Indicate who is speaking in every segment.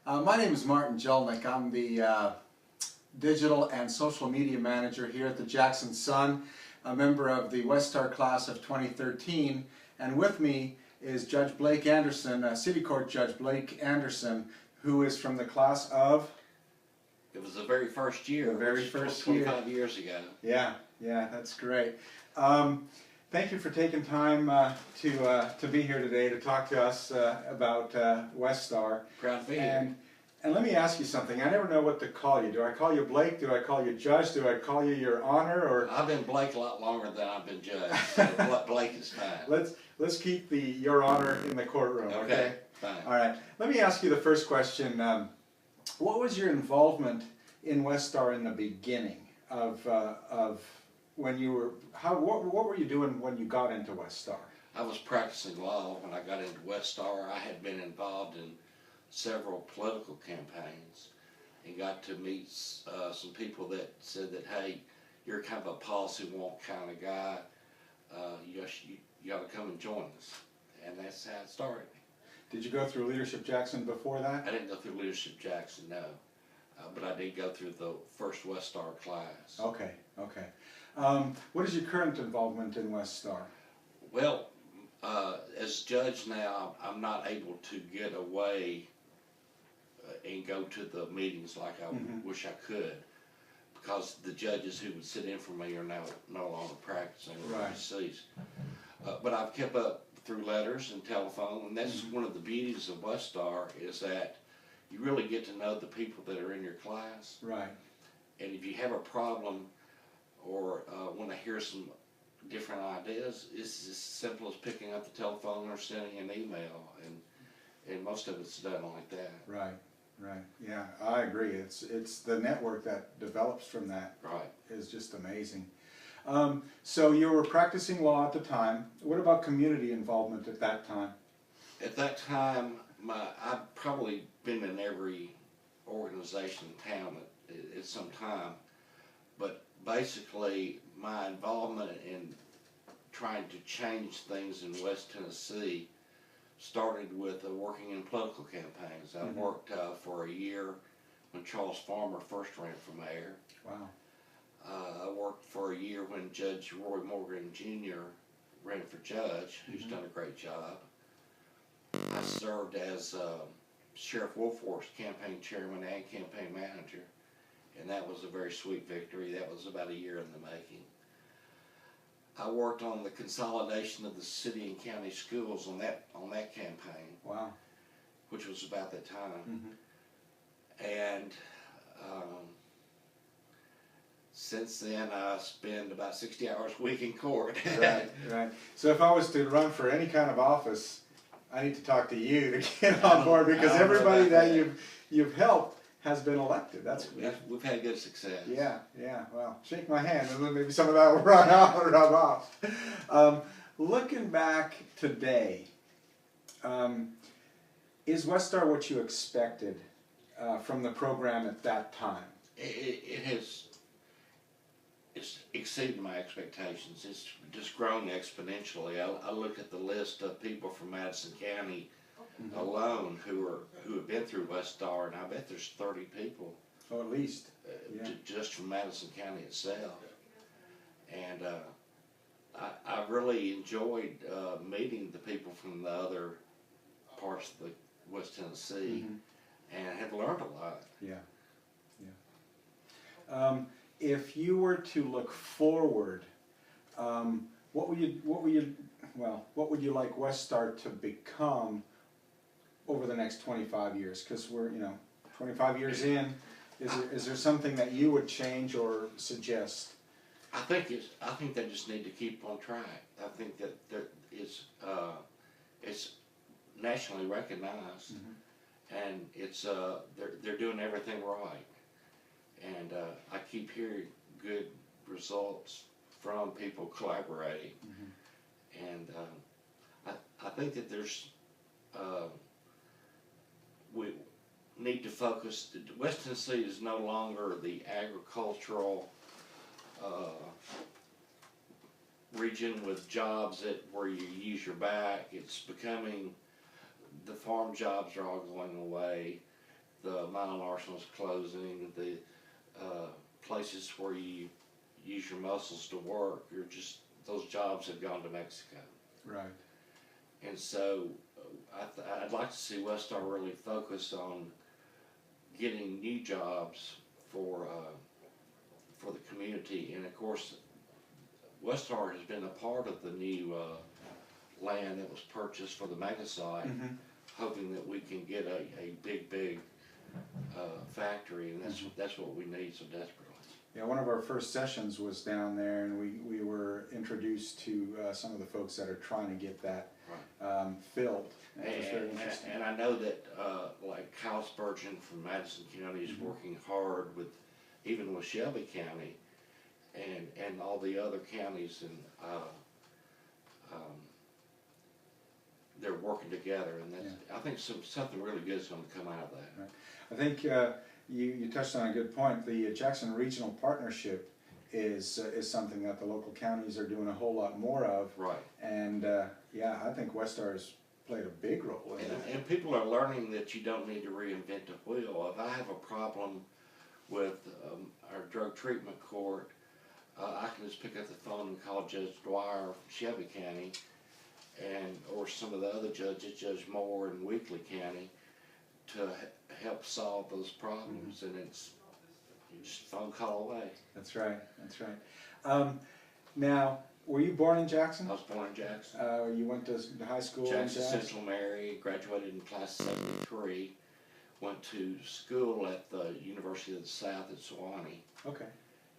Speaker 1: My name is Martin Jelinek. I'm the digital and social media manager here at the Jackson Sun, a member of the West Star class of 2013, and with me is Judge Blake Anderson, City Court Judge Blake Anderson, who is from the class of...
Speaker 2: It was the very first year.
Speaker 1: The very first year.
Speaker 2: 25 years ago.
Speaker 1: Yeah, that's great. Thank you for taking time to be here today to talk to us about West Star.
Speaker 2: Proud to be here.
Speaker 1: And let me ask you something. I never know what to call you. Do I call you Blake? Do I call you Judge? Do I call you Your Honor? Or
Speaker 2: I've been Blake a lot longer than I've been Judge. So Blake is fine.
Speaker 1: Let's keep the Your Honor in the courtroom. Okay.
Speaker 2: Fine.
Speaker 1: All right. Let me ask you the first question. What was your involvement in West Star in the beginning of when you were? What were you doing when you got into West Star?
Speaker 2: I was practicing law when I got into West Star. I had been involved in several political campaigns and got to meet some people that said that, hey, you're kind of a policy wonk kind of guy. You ought to come and join us. And that's how it started.
Speaker 1: Did you go through Leadership Jackson before that?
Speaker 2: I didn't go through Leadership Jackson, no. But I did go through the first West Star class.
Speaker 1: Okay. What is your current involvement in West Star?
Speaker 2: Well, as judge now, I'm not able to get away and go to the meetings like I wish I could, because the judges who would sit in for me are now no longer practicing overseas. But I've kept up through letters and telephone, and that's one of the beauties of West Star, is that you really get to know the people that are in your class.
Speaker 1: Right. And
Speaker 2: if you have a problem or want to hear some different ideas, it's as simple as picking up the telephone or sending an email, and most of it's done like that.
Speaker 1: Right. Yeah, I agree. It's the network that develops from that.
Speaker 2: Right.
Speaker 1: Is just amazing. So you were practicing law at the time. What about community involvement at that time?
Speaker 2: At that time, I'd probably been in every organization in town at some time, but basically my involvement in trying to change things in West Tennessee started with working in political campaigns. I worked for a year when Charles Farmer first ran for mayor.
Speaker 1: Wow.
Speaker 2: I worked for a year when Judge Roy Morgan Jr. ran for judge, who's done a great job. I served as Sheriff Wolforth's campaign chairman and campaign manager, and that was a very sweet victory. That was about a year in the making. I worked on the consolidation of the city and county schools on that campaign.
Speaker 1: Wow.
Speaker 2: Which was about that time. And since then, I spend about 60 hours a week in court.
Speaker 1: Right. So if I was to run for any kind of office, I need to talk to you to get on board, because everybody that you've helped has been elected.
Speaker 2: We've had good success.
Speaker 1: Yeah. Well, shake my hand, and then maybe some of that will rub off. Looking back today, is West Star what you expected from the program at that time?
Speaker 2: It's exceeded my expectations. It's just grown exponentially. I look at the list of people from Madison County alone who have been through West Star, and I bet there's 30 people.
Speaker 1: Oh, at least.
Speaker 2: Just from Madison County itself. And I really enjoyed meeting the people from the other parts of the West Tennessee, and have learned a lot.
Speaker 1: Yeah. If you were to look forward, what would you like West Star to become over the next 25 years? Because we're 25 years in. Is there something that you would change or suggest?
Speaker 2: I think they just need to keep on track. I think that it's nationally recognized, and it's they're doing everything right. And I keep hearing good results from people collaborating. And I think that there's we need to focus. West Tennessee is no longer the agricultural region with jobs where you use your back. It's becoming, the farm jobs are all going away. the Mile Arsenal's closing, the places where you use your muscles to work, those jobs have gone to Mexico.
Speaker 1: Right.
Speaker 2: And so I'd like to see Westar really focus on getting new jobs for the community. And of course, Westar has been a part of the new land that was purchased for the mega site, hoping that we can get a big factory, and that's what we need so desperately.
Speaker 1: Yeah, one of our first sessions was down there, and we were introduced to some of the folks that are trying to get that filled.
Speaker 2: And I know that like Kyle Spurgeon from Madison County is working hard even with Shelby County and all the other counties, and they're working together, and I think something really good is going to come out of that.
Speaker 1: Right. I think you touched on a good point. The Jackson Regional Partnership is something that the local counties are doing a whole lot more of.
Speaker 2: Right.
Speaker 1: And yeah, I think Westar has played a big role in that.
Speaker 2: And people are learning that you don't need to reinvent the wheel. If I have a problem with our drug treatment court, I can just pick up the phone and call Judge Dwyer from Shelby County, or some of the other judges, Judge Moore in Weakley County, to help solve those problems, and it's just a phone call away.
Speaker 1: That's right. That's right. Now, were you born in Jackson?
Speaker 2: I was born in Jackson.
Speaker 1: You went to high school
Speaker 2: Jackson
Speaker 1: in Jackson?
Speaker 2: Central Mary, graduated in class 73, went to school at the University of the South at Sewanee,
Speaker 1: Okay.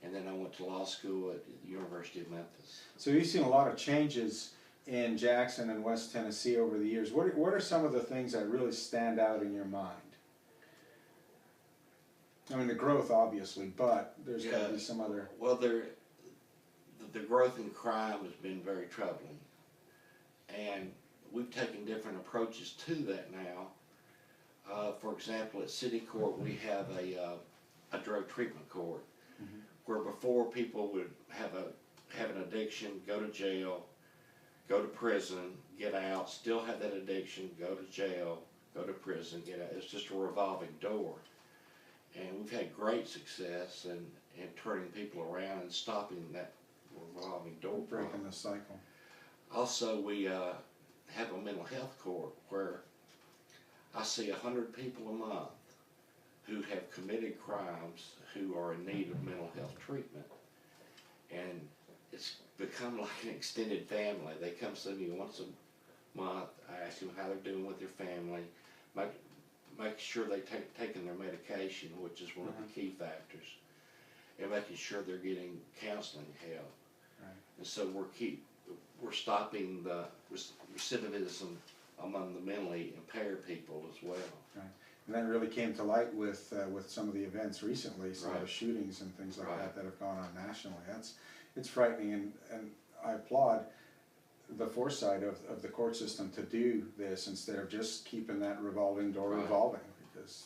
Speaker 2: and then I went to law school at the University of Memphis.
Speaker 1: So you've seen a lot of changes in Jackson and West Tennessee over the years. What are some of the things that really stand out in your mind? I mean, the growth, obviously, but there's got to be some other...
Speaker 2: Well, the growth in crime has been very troubling, and we've taken different approaches to that now. For example, at City Court, we have a drug treatment court, where before people would have an addiction, go to jail, go to prison, get out, still have that addiction, go to jail, go to prison, get out. It's just a revolving door. And we've had great success in turning people around and stopping that revolving door problem.
Speaker 1: Breaking the cycle.
Speaker 2: Also, we have a mental health court where I see 100 people a month who have committed crimes who are in need of mental health treatment. And it's become like an extended family. They come see me once a month. I ask them how they're doing with their family, make sure they've taken their medication, which is one of the key factors, and making sure they're getting counseling help.
Speaker 1: Right.
Speaker 2: And so we're stopping the recidivism among the mentally impaired people as well.
Speaker 1: Right. And that really came to light with some of the events recently, some of the shootings and things like that have gone on nationally. It's frightening, and I applaud the foresight of the court system to do this instead of just keeping that revolving door revolving, because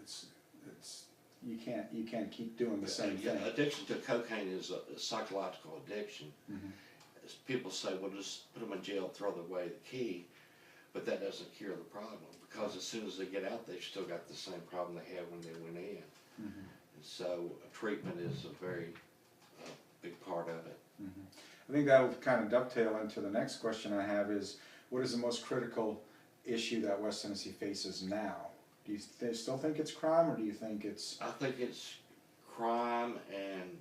Speaker 1: it's you can't keep doing the same thing.
Speaker 2: Addiction to cocaine is a psychological addiction. As people say, well, just put them in jail, throw away the key, but that doesn't cure the problem, because as soon as they get out, they've still got the same problem they had when they went in. And so treatment is a very big part of it.
Speaker 1: I think that will kind of dovetail into the next question I have is, what is the most critical issue that West Tennessee faces now? Do you still think it's crime, or do you think it's...
Speaker 2: I think it's crime and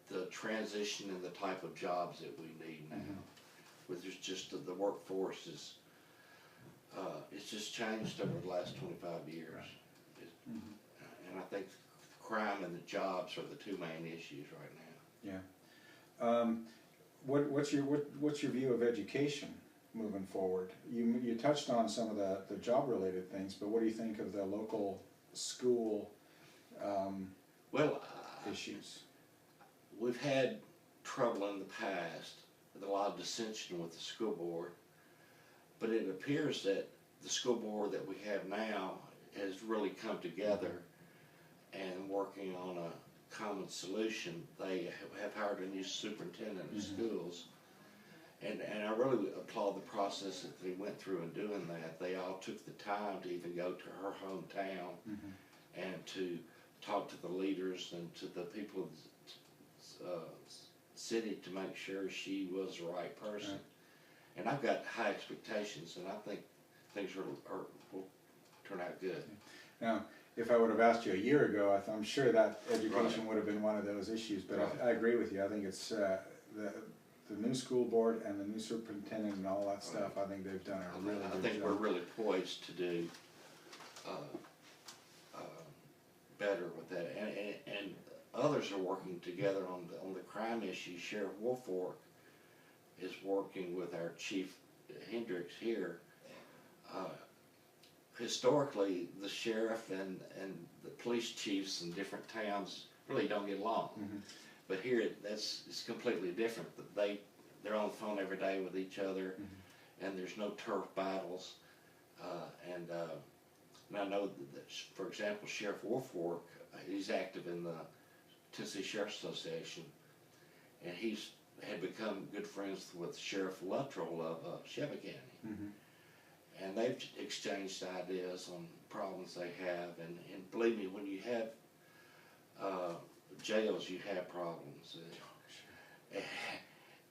Speaker 2: the transition and the type of jobs that we need now. With just the workforce is, it's just changed over the last 25 years. And I think crime and the jobs are the two main issues right now.
Speaker 1: Yeah. What's your view of education moving forward? You touched on some of the job related things, but what do you think of the local school issues?
Speaker 2: We've had trouble in the past with a lot of dissension with the school board, but it appears that the school board that we have now has really come together and working on a common solution. They have hired a new superintendent of schools, and I really applaud the process that they went through in doing that. They all took the time to even go to her hometown and to talk to the leaders and to the people of the city to make sure she was the right person.
Speaker 1: Right.
Speaker 2: And I've got high expectations, and I think things will turn out good.
Speaker 1: Now, if I would have asked you a year ago, I'm sure that education would have been one of those issues, but
Speaker 2: Right.
Speaker 1: I agree with you. I think it's the new school board and the new superintendent and all that stuff, I think they've done a really good job.
Speaker 2: I think we're really poised to do better with that, and others are working together on the crime issue. Sheriff Woolfork is working with our Chief Hendricks here. Historically, the sheriff and the police chiefs in different towns really don't get along.
Speaker 1: Mhm.
Speaker 2: But here, it's completely different. They're on the phone every day with each other, and there's no turf battles. And I know that, for example, Sheriff Woolfork, he's active in the Tennessee Sheriff's Association, and he's had become good friends with Sheriff Luttrell of Shelby County.
Speaker 1: Mhm.
Speaker 2: And they've exchanged ideas on problems they have, and believe me, when you have jails, you have problems.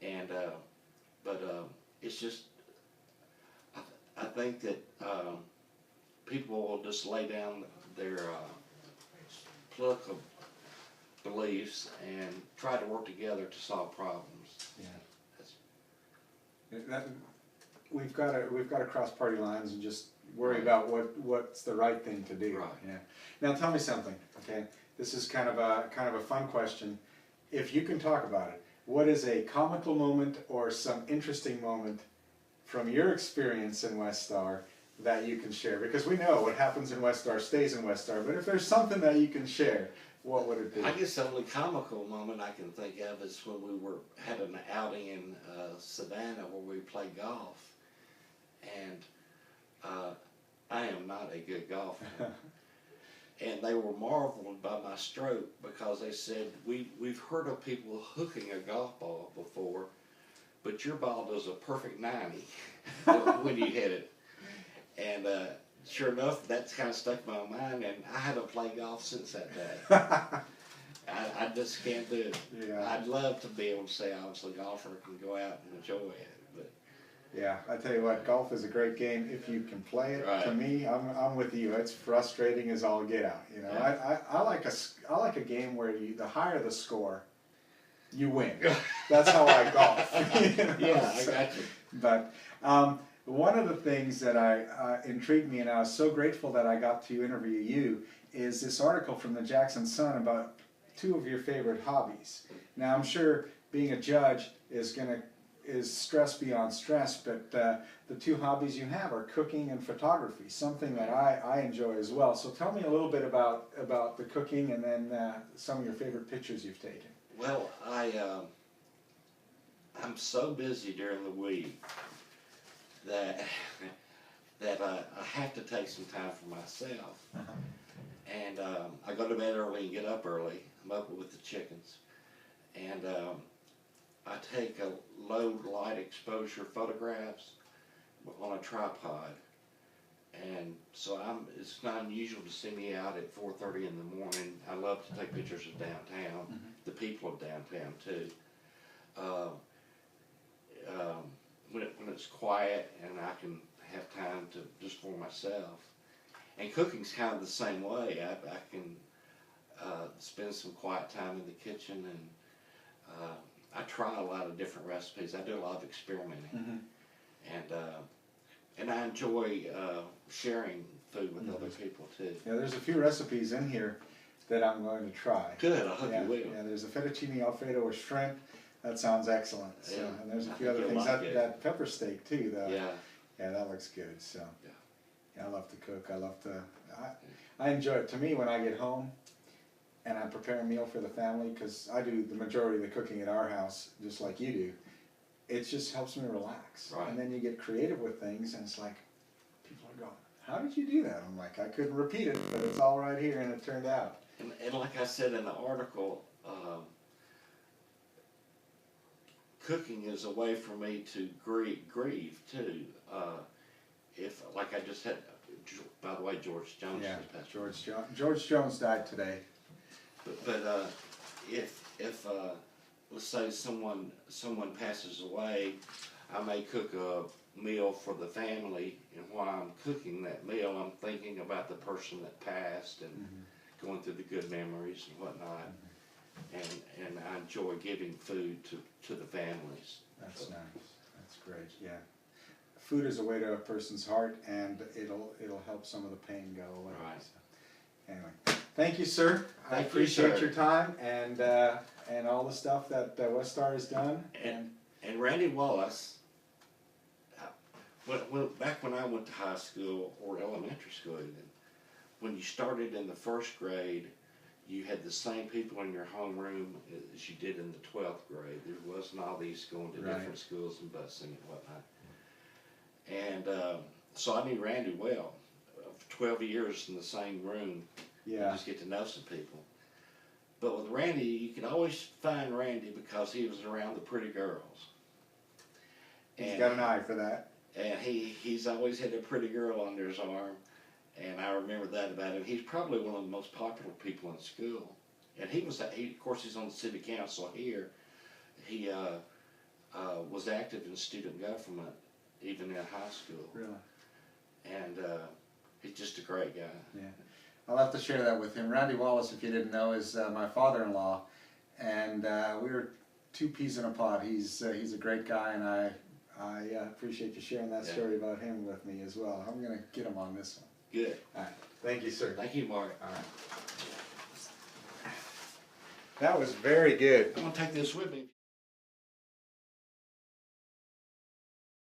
Speaker 2: And but it's just, I think that people will just lay down their political beliefs and try to work together to solve problems.
Speaker 1: Yeah. We've got to cross party lines and just worry about what's the right thing to do.
Speaker 2: Right.
Speaker 1: Yeah. Now tell me something. Okay. This is kind of a fun question. If you can talk about it, what is a comical moment or some interesting moment from your experience in West Star that you can share? Because we know what happens in West Star stays in West Star, but if there's something that you can share, what would it be?
Speaker 2: I guess the only comical moment I can think of is when we had an outing in Savannah where we played golf, and I am not a good golfer. And they were marveled by my stroke because they said, we've heard of people hooking a golf ball before, but your ball does a perfect 90 when you hit it. And sure enough, that's kind of stuck in my mind, and I haven't played golf since that day. I just can't do it.
Speaker 1: Yeah.
Speaker 2: I'd love to be able to say I was a golfer and go out and enjoy it. But
Speaker 1: Yeah, I tell you what, golf is a great game if you can play it.
Speaker 2: Right.
Speaker 1: To me, I'm with you. It's frustrating as all get out. You know,
Speaker 2: Yeah.
Speaker 1: I like a game where the higher the score, you win. That's how I golf. You know?
Speaker 2: Yeah, I got you.
Speaker 1: But one of the things that intrigued me, and I was so grateful that I got to interview you, is this article from the Jackson Sun about two of your favorite hobbies. Now, I'm sure being a judge is stress beyond stress, but the two hobbies you have are cooking and photography, something that I enjoy as well. So tell me a little bit about the cooking and then some of your favorite pictures you've taken.
Speaker 2: Well, I'm so busy during the week that I have to take some time for myself. And I go to bed early and get up early. I'm up with the chickens. And I take a low light exposure photographs on a tripod. And so it's not unusual to see me out at 4:30 in the morning. I love to take pictures of downtown, the people of downtown too. When it's quiet and I can have time to just for myself. And cooking's kind of the same way. I can spend some quiet time in the kitchen, and I try a lot of different recipes. I do a lot of experimenting, and I enjoy sharing food with other people too.
Speaker 1: Yeah, there's a few recipes in here that I'm going to try.
Speaker 2: Good, I hope you will.
Speaker 1: Yeah, there's a fettuccine alfredo with shrimp. That sounds excellent. So,
Speaker 2: Yeah,
Speaker 1: and there's a
Speaker 2: I
Speaker 1: few
Speaker 2: think
Speaker 1: other
Speaker 2: you'll
Speaker 1: things.
Speaker 2: like it.
Speaker 1: That pepper steak too.
Speaker 2: Yeah.
Speaker 1: Yeah, that looks good. So.
Speaker 2: Yeah.
Speaker 1: Yeah, I love to cook. I enjoy it. To me, when I get home and I prepare a meal for the family, because I do the majority of the cooking at our house, just like you do, it just helps me relax.
Speaker 2: Right.
Speaker 1: And then you get creative with things, and it's like, people are going, how did you do that? I'm like, I couldn't repeat it, but it's all right here, and it turned out.
Speaker 2: And like I said in the article, cooking is a way for me to grieve too. If, like I just had by the way, George Jones
Speaker 1: Yeah,
Speaker 2: just passed away.
Speaker 1: George Jones died today.
Speaker 2: But if let's say someone passes away, I may cook a meal for the family, and while I'm cooking that meal, I'm thinking about the person that passed and going through the good memories and whatnot. And I enjoy giving food to the families.
Speaker 1: That's nice. That's great. Yeah. Food is a way to a person's heart, and it'll help some of the pain go away.
Speaker 2: Right.
Speaker 1: So, anyway, thank you, sir. I
Speaker 2: Thank you,
Speaker 1: appreciate
Speaker 2: sir.
Speaker 1: your time and all the stuff that Westar has done.
Speaker 2: And Randy Wallace, back when I went to high school or elementary school, even, when you started in the first grade, you had the same people in your homeroom as you did in the 12th grade. There wasn't all these going to different schools and busing and whatnot. And so I knew Randy well. 12 years in the same room, you just get to know some people. But with Randy, you could always find Randy because he was around the pretty girls.
Speaker 1: He's got an eye for that.
Speaker 2: And he's always had a pretty girl under his arm. And I remember that about him. He's probably one of the most popular people in school. And of course, he's on the city council here. He was active in student government, even in high school.
Speaker 1: Really?
Speaker 2: And he's just a great guy.
Speaker 1: Yeah. I'll have to share that with him. Randy Wallace, if you didn't know, is my father-in-law. And we were two peas in a pod. He's a great guy, and I appreciate you sharing that story about him with me as well. I'm going to get him on this one.
Speaker 2: Good.
Speaker 1: All right. Thank you, sir.
Speaker 2: Thank you, Mark.
Speaker 1: All right. That was very good.
Speaker 2: I'm going to take this with me.